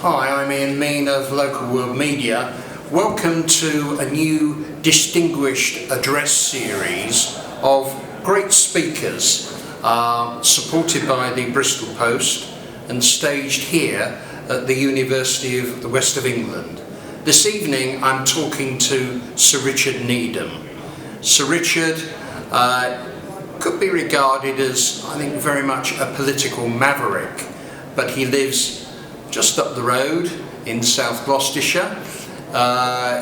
Hi, I'm Ian Mean of Local World Media. Welcome to a new distinguished address series of great speakers supported by the Bristol Post and staged here at the University of the West of England. This evening I'm talking to Sir Richard Needham. Sir Richard could be regarded as, I think, very much a political maverick, but he lives just up the road in South Gloucestershire.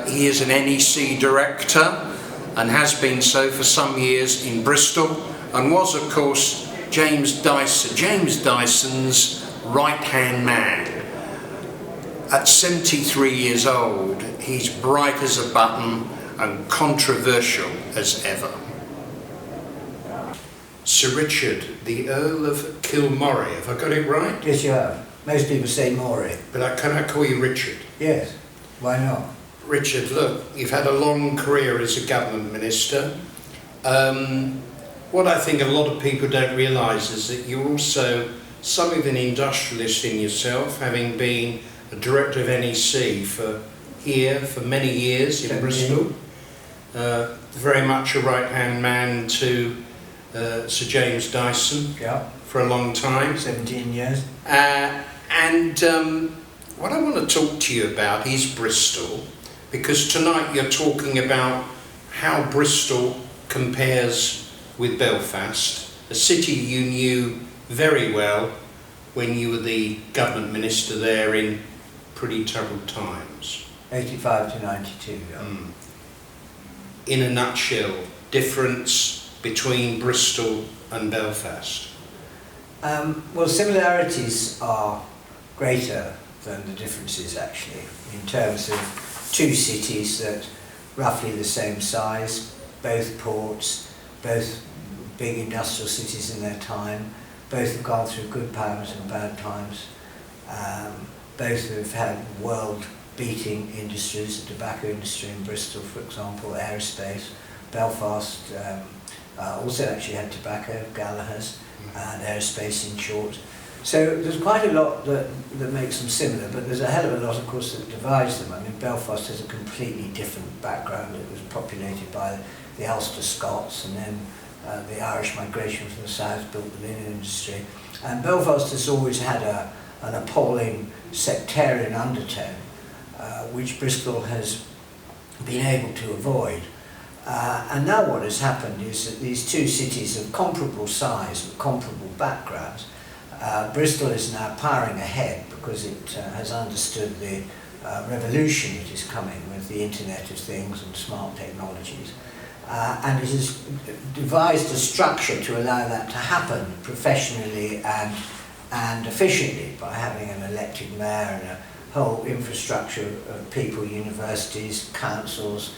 He is an NEC director and has been so for some years in Bristol, and was, of course, James Dyson's right-hand man. At 73 years old, he's bright as a button and controversial as ever. Sir Richard, the Earl of Kilmorey, have I got it right? Yes, you have. Most people say Morey. But can I call you Richard? Yes, why not? Richard, look, you've had a long career as a government minister. What I think a lot of people don't realise is that you're also something of an industrialist in yourself, having been a director of NEC for many years in Bristol. Very much a right-hand man to Sir James Dyson for a long time. 17 years. What I want to talk to you about is Bristol, because tonight you're talking about how Bristol compares with Belfast, a city you knew very well when you were the government minister there in pretty troubled times. 85 to 92, yeah. In a nutshell, difference between Bristol and Belfast? Well, similarities are greater than the differences, actually, in terms of two cities that roughly the same size, both ports, both big industrial cities in their time, both have gone through good times and bad times, both have had world-beating industries, the tobacco industry in Bristol, for example, aerospace. Belfast also actually had tobacco, Gallagher's, and aerospace in short. So there's quite a lot that makes them similar, but there's a hell of a lot, of course, that divides them. I mean, Belfast has a completely different background. It was populated by the Ulster Scots, and then the Irish migration from the south built the linen industry. And Belfast has always had an appalling sectarian undertone, which Bristol has been able to avoid. And now what has happened is that these two cities of comparable size, with comparable backgrounds, Bristol is now powering ahead because it has understood the revolution that is coming with the Internet of Things and smart technologies. And it has devised a structure to allow that to happen professionally and efficiently, by having an elected mayor and a whole infrastructure of people, universities, councils,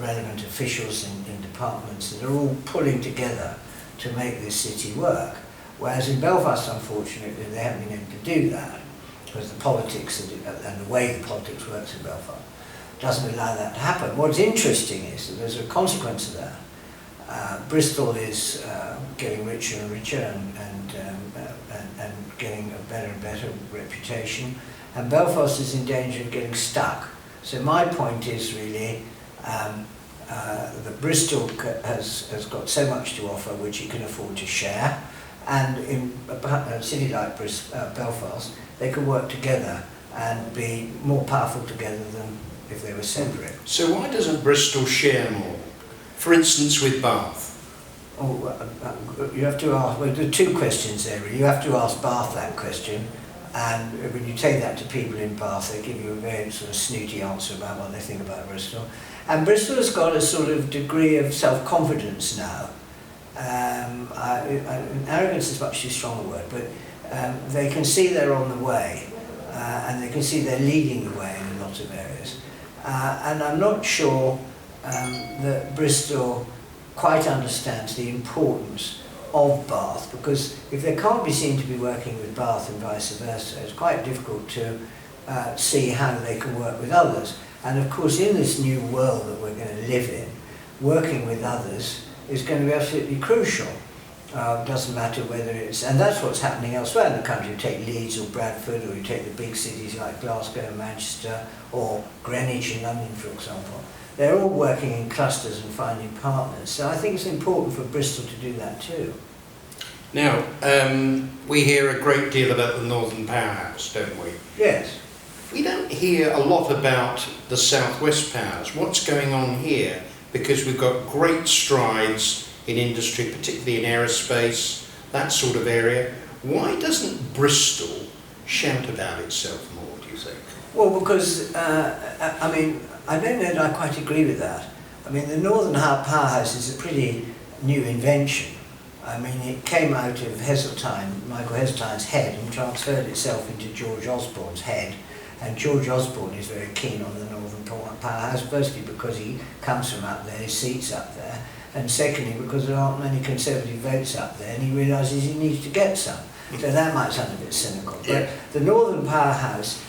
relevant officials in departments that are all pulling together to make this city work. Whereas in Belfast, unfortunately, they haven't been able to do that, because the politics and the way the politics works in Belfast doesn't allow that to happen. What's interesting is that there's a consequence of that. Bristol is getting richer and richer and getting a better and better reputation, and Belfast is in danger of getting stuck. So my point is really that Bristol has got so much to offer which it can afford to share, and in a city like Belfast, they can work together and be more powerful together than if they were separate. So why doesn't Bristol share more? For instance, with Bath? You have to ask, well, there are two questions there really. You have to ask Bath that question, and when you take that to people in Bath, they give you a very sort of snooty answer about what they think about Bristol. And Bristol has got a sort of degree of self-confidence now. Arrogance is much too strong a word, but they can see they're on the way, and they can see they're leading the way in a lot of areas. And I'm not sure that Bristol quite understands the importance of Bath, because if they can't be seen to be working with Bath and vice versa, it's quite difficult to see how they can work with others. And of course, in this new world that we're going to live in, working with others is going to be absolutely crucial. Doesn't matter whether it's, and that's what's happening elsewhere in the country. You take Leeds or Bradford, or you take the big cities like Glasgow and Manchester, or Greenwich in London, for example. They're all working in clusters and finding partners. So I think it's important for Bristol to do that too. Now, we hear a great deal about the Northern Powerhouse, don't we? Yes. We don't hear a lot about the Southwest Powerhouse. What's going on here? Because we've got great strides in industry, particularly in aerospace, that sort of area. Why doesn't Bristol shout about itself more, do you think? Well, because, I mean, I don't know that I quite agree with that. I mean, the Northern Powerhouse is a pretty new invention. I mean, it came out of Heseltine, Michael Heseltine's head, and transferred itself into George Osborne's head. And George Osborne is very keen on the Northern Powerhouse, firstly because he comes from up there, his seat's up there, and secondly because there aren't many Conservative votes up there, and he realises he needs to get some. So that might sound a bit cynical. Yeah. But the Northern Powerhouse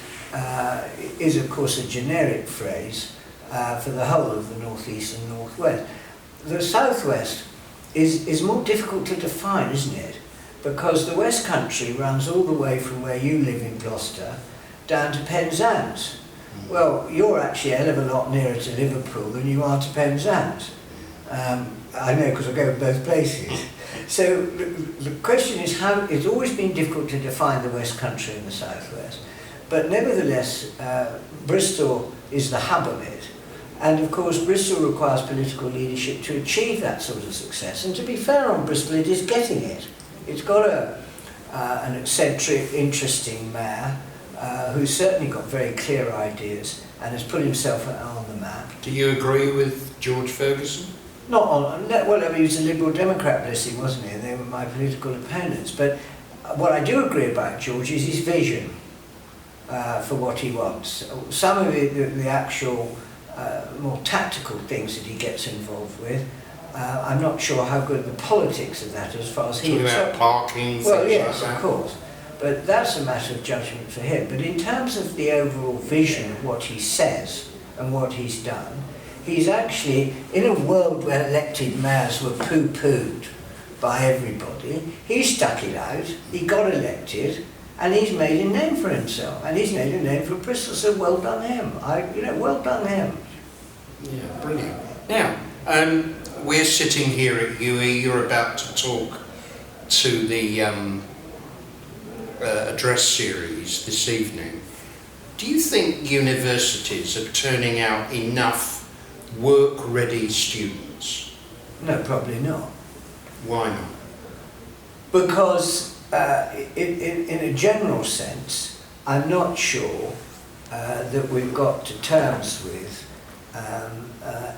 is, of course, a generic phrase for the whole of the North East and North West. The South West is more difficult to define, isn't it? Because the West Country runs all the way from where you live in Gloucester down to Penzance. Well, you're actually a hell of a lot nearer to Liverpool than you are to Penzance. I know because I go both places. So the question is how, it's always been difficult to define the West Country and the South West. But nevertheless, Bristol is the hub of it. And of course, Bristol requires political leadership to achieve that sort of success. And to be fair on Bristol, it is getting it. It's got an eccentric, interesting mayor who's certainly got very clear ideas and has put himself on the map. Do you agree with George Ferguson? Not on, well, I mean, he was a Liberal Democrat, bless him, wasn't he? And they were my political opponents. But what I do agree about George is his vision for what he wants. Some of the actual more tactical things that he gets involved with, I'm not sure how good the politics of that as far as he... Talking about parking, well, things yes, like that. of course. But that's a matter of judgment for him. But in terms of the overall vision of what he says and what he's done, he's actually, in a world where elected mayors were poo-pooed by everybody, he stuck it out, he got elected, and he's made a name for himself. And he's made a name for Bristol, so well done him. Well done him. Yeah, brilliant. Now, we're sitting here at UWE, you're about to talk to the address series this evening. Do you think universities are turning out enough work-ready students? No, probably not. Why not? Because in a general sense, I'm not sure that we've got to terms with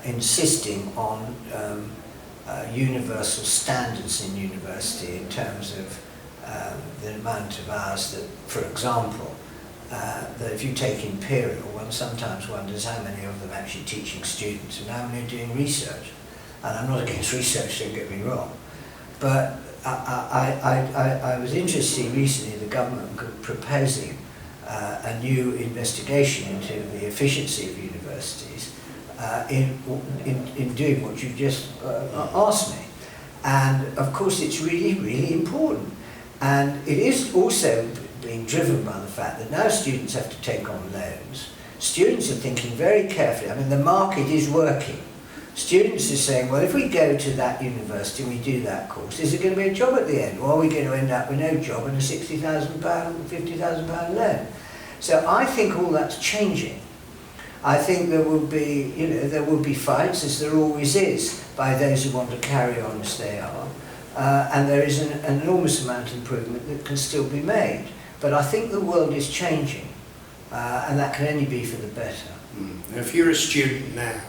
insisting on universal standards in university in terms of the amount of hours that, for example, that if you take Imperial, one sometimes wonders how many of them are actually teaching students and how many are doing research. And I'm not against research, don't get me wrong. But I was interested recently, the government proposing a new investigation into the efficiency of universities in doing what you just asked me. And of course it's really, really important. And it is also being driven by the fact that now students have to take on loans. Students are thinking very carefully. I mean, the market is working. Students are saying, well, if we go to that university and we do that course, is there going to be a job at the end? Or are we going to end up with no job and a £60,000, £50,000 loan? So I think all that's changing. I think there will be, there will be fights, as there always is, by those who want to carry on as they are. And there is an enormous amount of improvement that can still be made. But I think the world is changing, and that can only be for the better. Now, if you're a student now,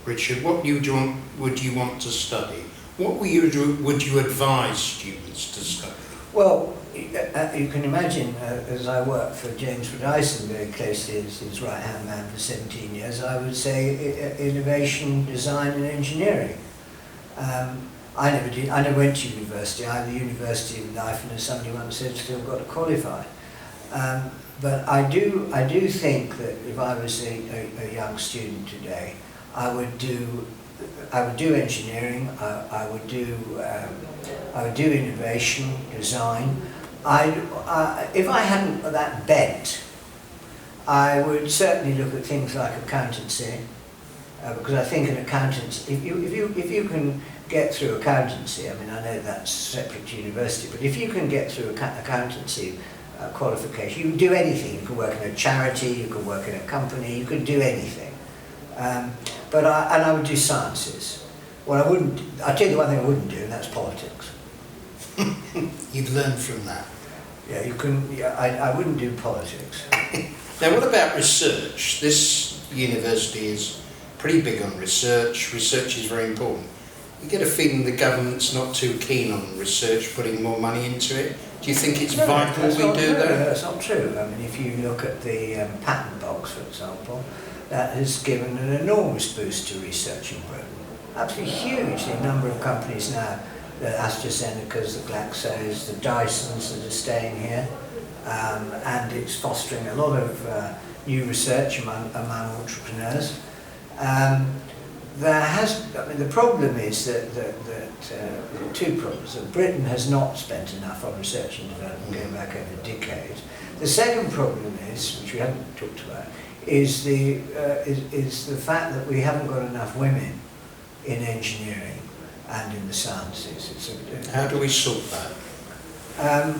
Richard, what would you want to study? What would you advise students to study? Well, you can imagine, as I worked for James Dyson very closely as his right-hand man for 17 years, I would say innovation, design and engineering. I never went to university. I had the University of Life, and as somebody once said, still got to qualify. But I do think that if I was a young student today, I would do I would do engineering. I would do innovation, design. If I hadn't that bent, I would certainly look at things like accountancy, because I think an accountancy, if you can get through accountancy, I mean, I know that's separate to university, but if you can get through accountancy qualification, you can do anything. You can work in a charity, you can work in a company, you can do anything. And I would do sciences. What I'll tell you the one thing I wouldn't do, and that's politics. You've learned from that. Yeah, you can. Yeah, I wouldn't do politics. Now, what about research? This university is pretty big on research. Research is very important. You get a feeling the government's not too keen on research, putting more money into it. Do you think it's vital we do that? No, that's not true. I mean, if you look at the patent box, for example, that has given an enormous boost to research in Britain. Absolutely huge. The number of companies now, the AstraZenecas, the Glaxos, the Dysons that are staying here, and it's fostering a lot of new research among entrepreneurs. The problem is that two problems. That Britain has not spent enough on research and development going back over decades. The second problem is, which we haven't talked about, is the fact that we haven't got enough women in engineering and in the sciences. How do we sort that?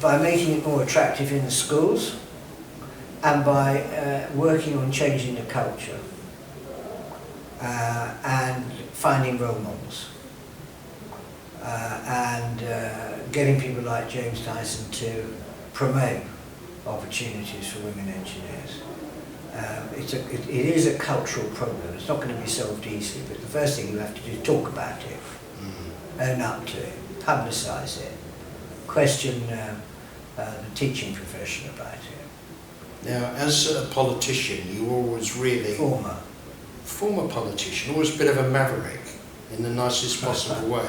By making it more attractive in the schools, and by working on changing the culture. And finding role models, and getting people like James Dyson to promote opportunities for women engineers. It is a cultural problem. It's not going to be solved easily, but the first thing you have to do is talk about it, own up to it, publicise it, question the teaching profession about it. Now, as a politician, you always really... Former politician, always a bit of a maverick in the nicest possible way.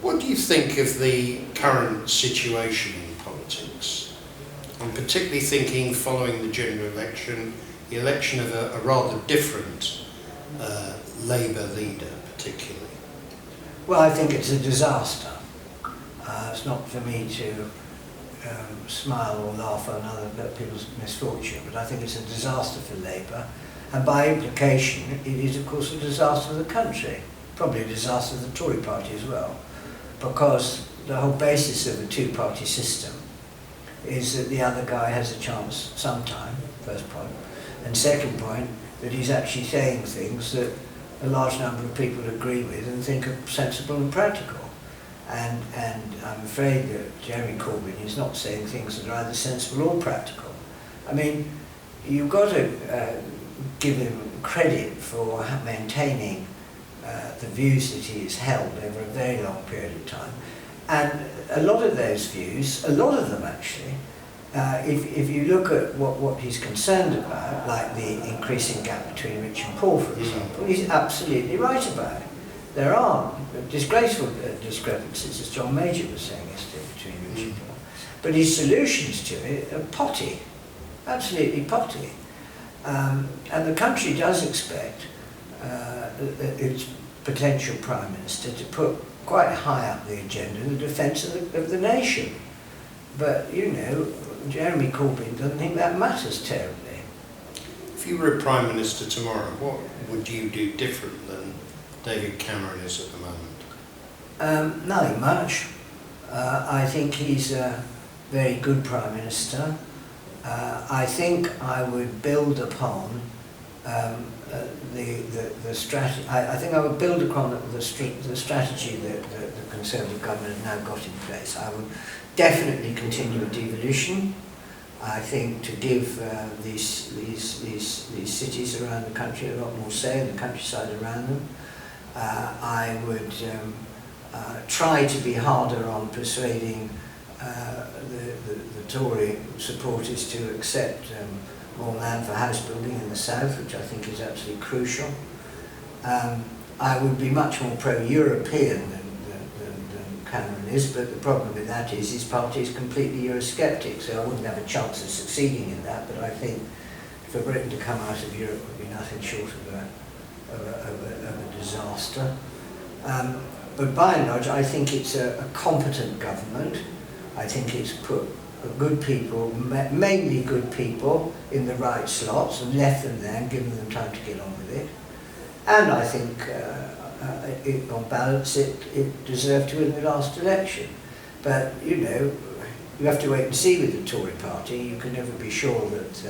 What do you think of the current situation in politics? I'm particularly thinking following the general election, the election of a rather different Labour leader particularly. Well, I think it's a disaster. It's not for me to smile or laugh on other people's misfortune, but I think it's a disaster for Labour. And by implication, it is of course a disaster for the country, probably a disaster for the Tory party as well, because the whole basis of a two-party system is that the other guy has a chance sometime, first point, and second point, that he's actually saying things that a large number of people agree with and think are sensible and practical. And I'm afraid that Jeremy Corbyn is not saying things that are either sensible or practical. I mean, you've got to give him credit for maintaining the views that he has held over a very long period of time. And a lot of those views, a lot of them actually, if you look at what he's concerned about, like the increasing gap between rich and poor, for example, he's absolutely right about it. There are disgraceful discrepancies, as John Major was saying yesterday, between rich and poor. But his solutions to it are potty, absolutely potty. And the country does expect its potential Prime Minister to put quite high up the agenda the defence of the nation. But, you know, Jeremy Corbyn doesn't think that matters terribly. If you were a Prime Minister tomorrow, what would you do different than David Cameron is at the moment? Nothing much. I think he's a very good Prime Minister. I think I would build upon the strategy. I think I would build upon the strategy that the Conservative government has now got in place. I would definitely continue with devolution. I think to give these cities around the country a lot more say in the countryside around them. I would try to be harder on persuading the Tory supporters to accept more land for house building in the south, which I think is absolutely crucial. I would be much more pro-European than Cameron is, but the problem with that is his party is completely Eurosceptic, so I wouldn't have a chance of succeeding in that, but I think for Britain to come out of Europe would be nothing short of of a disaster. But by and large, I think it's a competent government. I think it's put good people, mainly good people, in the right slots and left them there and given them time to get on with it. And I think, on balance, it deserved to win the last election. But, you know, you have to wait and see with the Tory party. You can never be sure that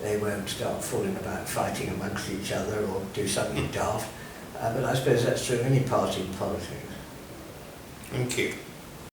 they won't start falling about fighting amongst each other or do something daft. But I suppose that's true of any party in politics. Thank you.